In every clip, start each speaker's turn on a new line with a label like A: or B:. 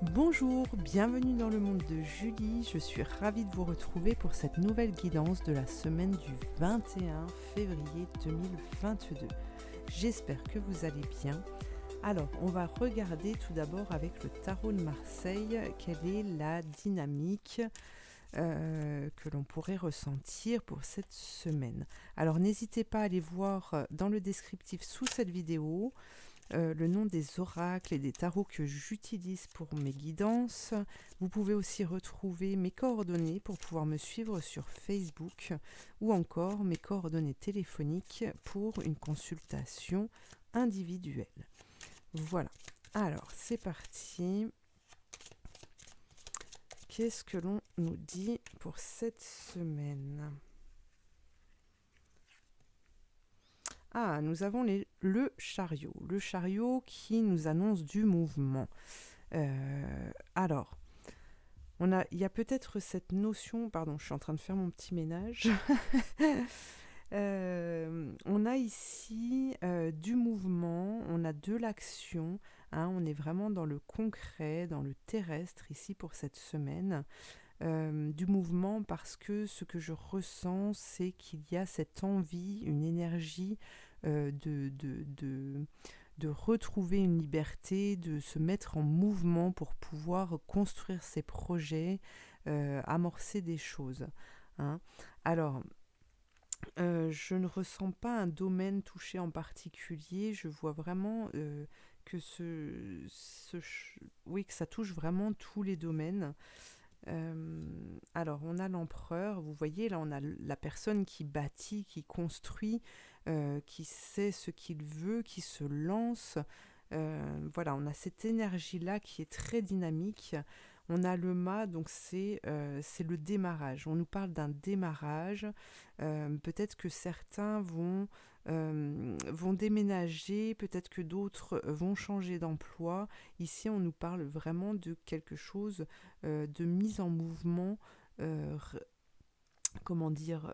A: Bonjour, bienvenue dans le monde de Julie. Je suis ravie de vous retrouver pour cette nouvelle guidance de la semaine du 21 février 2022. J'espère que vous allez bien. Alors, on va regarder tout d'abord avec le tarot de Marseille quelle est la dynamique que l'on pourrait ressentir pour cette semaine. Alors, n'hésitez pas à aller voir dans le descriptif sous cette vidéo le nom des oracles et des tarots que j'utilise pour mes guidances. Vous pouvez aussi retrouver mes coordonnées pour pouvoir me suivre sur Facebook ou encore mes coordonnées téléphoniques pour une consultation individuelle. Voilà, alors c'est parti. Qu'est-ce que l'on nous dit pour cette semaine ? Ah, nous avons le chariot qui nous annonce du mouvement. Alors, il y a peut-être cette notion, pardon, je suis en train de faire mon petit ménage. On a ici du mouvement, on a de l'action, hein, on est vraiment dans le concret, dans le terrestre ici pour cette semaine. Du mouvement parce que ce que je ressens, c'est qu'il y a cette envie, une énergie de retrouver une liberté, de se mettre en mouvement pour pouvoir construire ses projets, amorcer des choses. Hein. Alors, je ne ressens pas un domaine touché en particulier, je vois vraiment que oui, que ça touche vraiment tous les domaines. Alors, on a l'empereur, vous voyez, là, on a la personne qui bâtit, qui construit, qui sait ce qu'il veut, qui se lance. Voilà, on a cette énergie-là qui est très dynamique. On a le mât, donc c'est le démarrage. On nous parle d'un démarrage. Peut-être que certains vont déménager, peut-être que d'autres vont changer d'emploi. Ici, on nous parle vraiment de quelque chose de mise en mouvement, comment dire,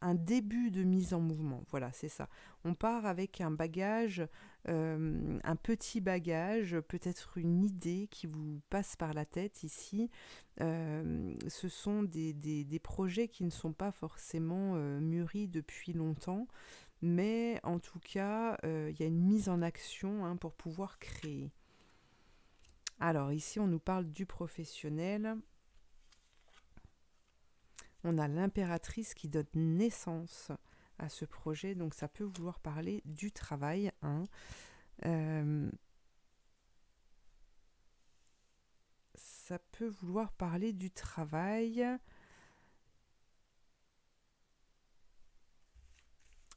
A: un début de mise en mouvement. Voilà, c'est ça. On part avec un bagage, un petit bagage, peut-être une idée qui vous passe par la tête ici. Ce sont des projets qui ne sont pas forcément mûris depuis longtemps, mais en tout cas, il y a une mise en action, hein, pour pouvoir créer. Alors ici, on nous parle du professionnel. On a l'impératrice qui donne naissance à ce projet, donc ça peut vouloir parler du travail. Hein. Ça peut vouloir parler du travail.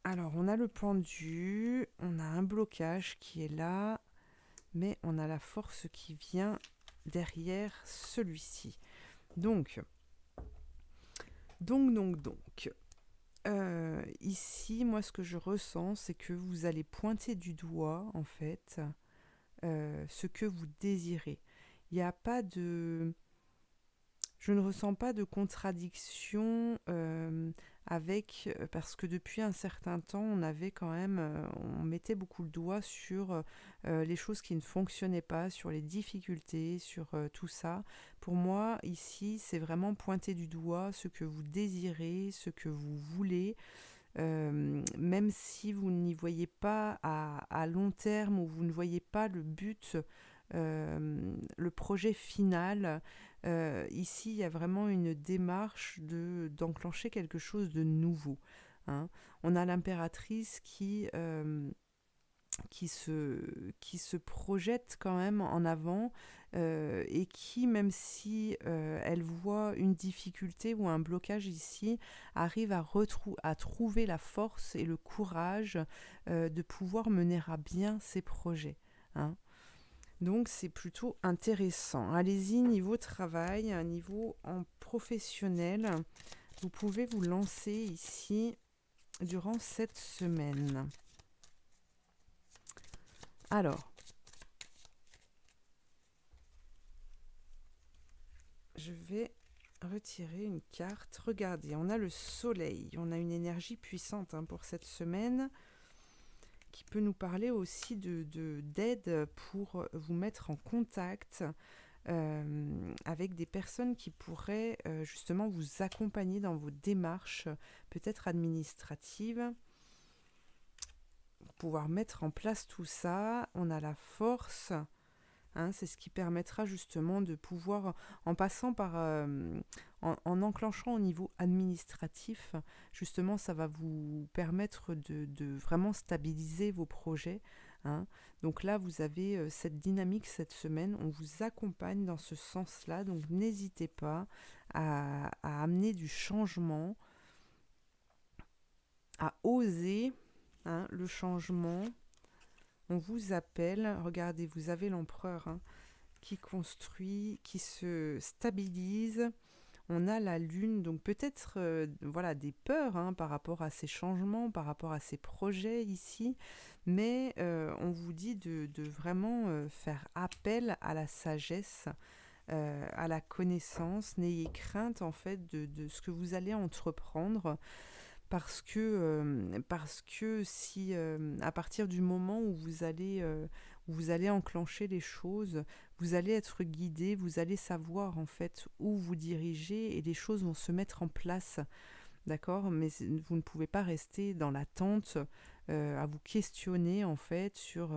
A: Alors, on a le pendu, on a un blocage qui est là, mais on a la force qui vient derrière celui-ci. Donc, ici, moi, ce que je ressens, c'est que vous allez pointer du doigt, en fait, ce que vous désirez. Il n'y a pas de... Je ne ressens pas de contradiction parce que depuis un certain temps, on avait quand même, on mettait beaucoup le doigt sur les choses qui ne fonctionnaient pas, sur les difficultés, sur tout ça. Pour moi, ici, c'est vraiment pointer du doigt ce que vous désirez, ce que vous voulez. Même si vous n'y voyez pas à long terme ou vous ne voyez pas le but, le projet final, ici il y a vraiment une démarche d'enclencher quelque chose de nouveau. Hein. On a l'impératrice qui se projette quand même en avant et qui, même si elle voit une difficulté ou un blocage ici, arrive à trouver la force et le courage de pouvoir mener à bien ses projets. Hein. Donc c'est plutôt intéressant. Allez-y, niveau travail, un niveau en professionnel, vous pouvez vous lancer ici durant cette semaine. Alors, je vais retirer une carte. Regardez, on a le soleil, on a une énergie puissante, hein, pour cette semaine qui peut nous parler aussi d'aide pour vous mettre en contact avec des personnes qui pourraient justement vous accompagner dans vos démarches, peut-être administratives, pour pouvoir mettre en place tout ça. On a la force. C'est ce qui permettra justement de pouvoir, en passant par, en enclenchant au niveau administratif, justement, ça va vous permettre de vraiment stabiliser vos projets. Donc là, vous avez cette dynamique cette semaine, on vous accompagne dans ce sens-là, donc n'hésitez pas à amener du changement, à oser le changement. On vous appelle, regardez, vous avez l'empereur qui construit, qui se stabilise. On a la lune, donc peut-être des peurs par rapport à ces changements, par rapport à ces projets ici, mais on vous dit de vraiment faire appel à la sagesse, à la connaissance. N'ayez crainte en fait de ce que vous allez entreprendre. Parce que si à partir du moment où vous allez enclencher les choses, vous allez être guidé, vous allez savoir en fait où vous dirigez et les choses vont se mettre en place, d'accord ? Mais vous ne pouvez pas rester dans l'attente à vous questionner en fait sur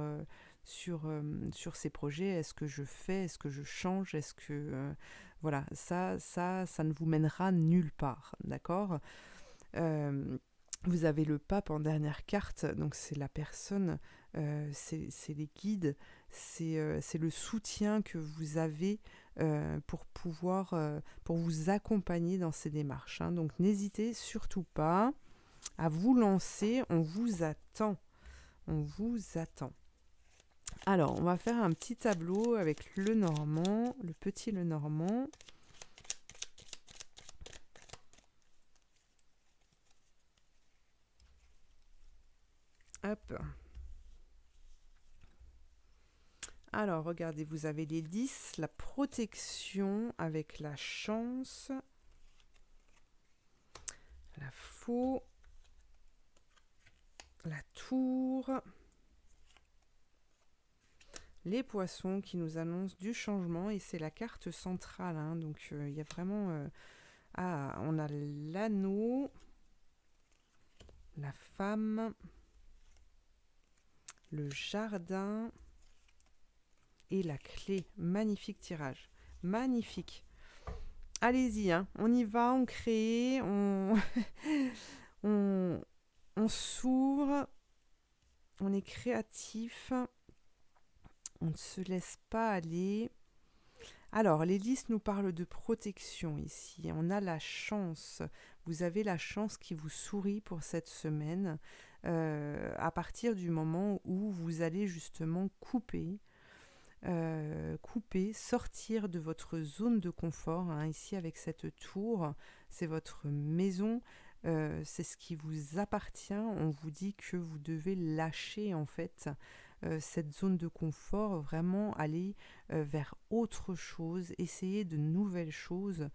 A: ces projets. Est-ce que je fais ? Est-ce que je change ? Est-ce que voilà, ça ne vous mènera nulle part, d'accord ? Vous avez le pape en dernière carte, donc c'est la personne, c'est les guides, c'est le soutien que vous avez pour pouvoir, pour vous accompagner dans ces démarches. Donc n'hésitez surtout pas à vous lancer, on vous attend. On vous attend. Alors, on va faire un petit tableau avec le Normand, le petit Lenormand. Hop. Alors, regardez, vous avez les 10, la protection avec la chance, la faux, la tour, les poissons qui nous annoncent du changement et c'est la carte centrale. Donc, il y a vraiment... on a l'anneau, la femme, le jardin et la clé. Magnifique tirage. Magnifique. Allez-y, on y va, on crée, on s'ouvre, on est créatif, on ne se laisse pas aller. Alors, les listes nous parlent de protection ici. On a la chance. Vous avez la chance qui vous sourit pour cette semaine à partir du moment où vous allez justement couper, sortir de votre zone de confort. Ici, avec cette tour, c'est votre maison. C'est ce qui vous appartient. On vous dit que vous devez lâcher en fait cette zone de confort, vraiment aller vers autre chose, essayer de nouvelles choses.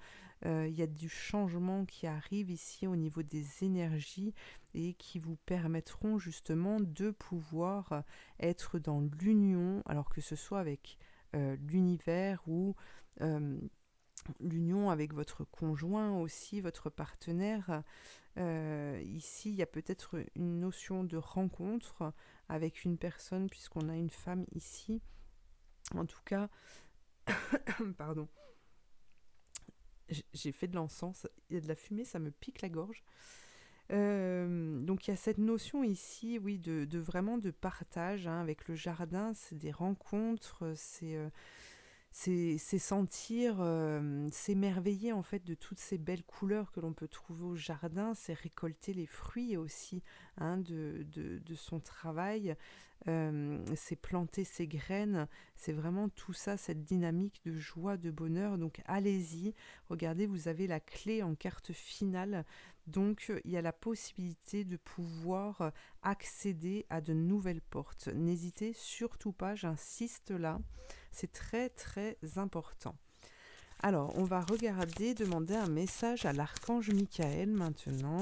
A: Il y a du changement qui arrive ici au niveau des énergies et qui vous permettront justement de pouvoir être dans l'union, alors que ce soit avec l'univers ou l'union avec votre conjoint aussi, votre partenaire. Ici, il y a peut-être une notion de rencontre avec une personne, puisqu'on a une femme ici. En tout cas, pardon, j'ai fait de l'encens, il y a de la fumée, ça me pique la gorge. Donc il y a cette notion ici, oui, de vraiment de partage avec le jardin. C'est des rencontres, c'est sentir, s'émerveiller en fait de toutes ces belles couleurs que l'on peut trouver au jardin, c'est récolter les fruits aussi de son travail, c'est planter ses graines, c'est vraiment tout ça, cette dynamique de joie, de bonheur. Donc allez-y, regardez, vous avez la clé en carte finale, donc il y a la possibilité de pouvoir accéder à de nouvelles portes. N'hésitez surtout pas, j'insiste là. C'est très très important. Alors, on va regarder, demander un message à l'archange Michael maintenant.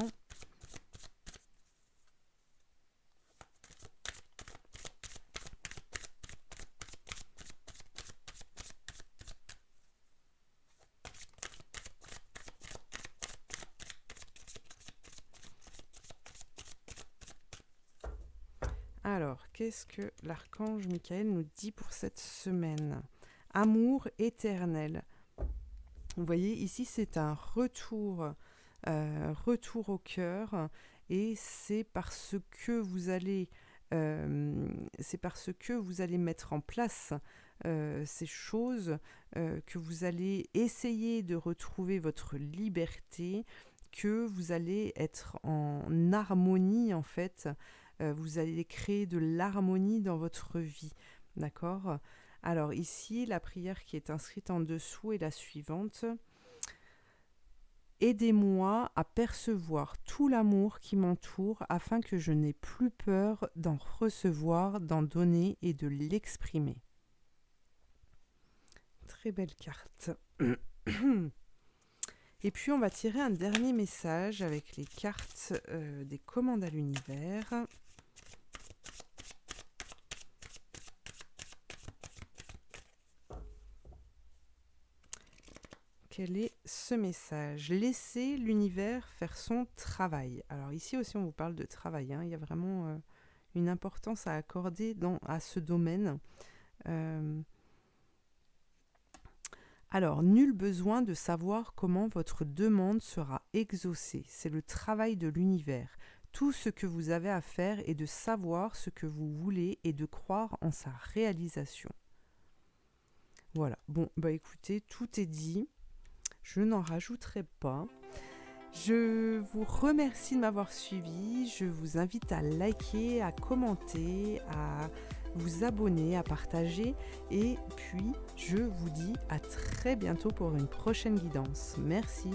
A: Alors, qu'est-ce que l'archange Michael nous dit pour cette semaine ? Amour éternel. Vous voyez, ici, c'est un retour au cœur, et c'est parce que vous allez mettre en place ces choses, que vous allez essayer de retrouver votre liberté, que vous allez être en harmonie en fait. Vous allez créer de l'harmonie dans votre vie, d'accord ? Alors ici, la prière qui est inscrite en dessous est la suivante. Aidez-moi à percevoir tout l'amour qui m'entoure afin que je n'ai plus peur d'en recevoir, d'en donner et de l'exprimer. Très belle carte. Et puis on va tirer un dernier message avec les cartes des commandes à l'univers. Quel est ce message ? Laissez l'univers faire son travail. Alors ici aussi on vous parle de travail, hein. Il y a vraiment une importance à accorder à ce domaine. Alors, nul besoin de savoir comment votre demande sera exaucée. C'est le travail de l'univers. Tout ce que vous avez à faire est de savoir ce que vous voulez et de croire en sa réalisation. Voilà. Bon, bah écoutez, tout est dit. Je n'en rajouterai pas. Je vous remercie de m'avoir suivi. Je vous invite à liker, à commenter, à vous abonner, à partager. Et puis, je vous dis à très bientôt pour une prochaine guidance. Merci.